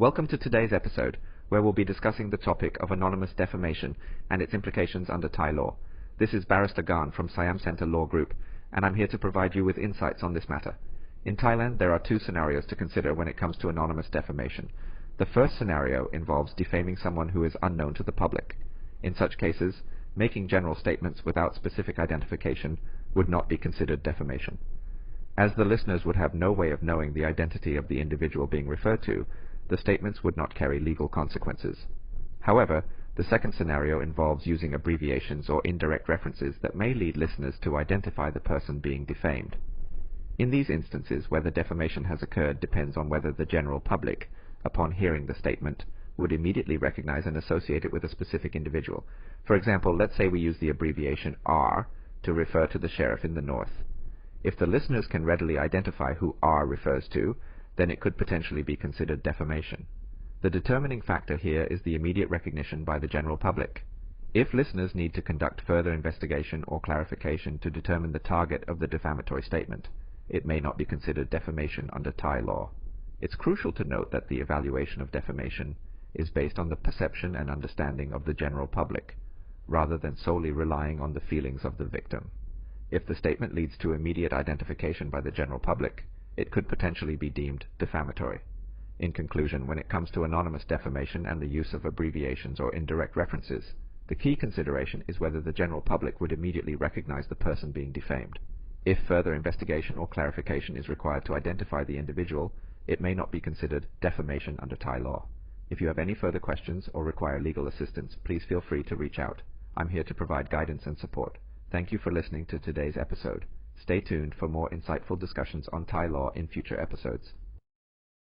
Welcome to today's episode, where we'll be discussing the topic of anonymous defamation and its implications under Thai law. This is Barrister Gan from Siam Center Law Group, and I'm here to provide you with insights on this matter. In Thailand, there are two scenarios to consider when it comes to anonymous defamation. The first scenario involves defaming someone who is unknown to the public. In such cases, making general statements without specific identification would not be considered defamation. As the listeners would have no way of knowing the identity of the individual being referred to, the statements would not carry legal consequences. However, the second scenario involves using abbreviations or indirect references that may lead listeners to identify the person being defamed. In these instances, whether defamation has occurred depends on whether the general public, upon hearing the statement, would immediately recognize and associate it with a specific individual. For example, let's say we use the abbreviation R to refer to the sheriff in the north. If the listeners can readily identify who R refers to, then it could potentially be considered defamation. The determining factor here is the immediate recognition by the general public. If listeners need to conduct further investigation or clarification to determine the target of the defamatory statement, it may not be considered defamation under Thai law. It's crucial to note that the evaluation of defamation is based on the perception and understanding of the general public, rather than solely relying on the feelings of the victim. If the statement leads to immediate identification by the general public, it could potentially be deemed defamatory. In conclusion, when it comes to anonymous defamation and the use of abbreviations or indirect references, the key consideration is whether the general public would immediately recognize the person being defamed. If further investigation or clarification is required to identify the individual, it may not be considered defamation under Thai law. If you have any further questions or require legal assistance, please feel free to reach out. I'm here to provide guidance and support. Thank you for listening to today's episode. Stay tuned for more insightful discussions on Thai law in future episodes.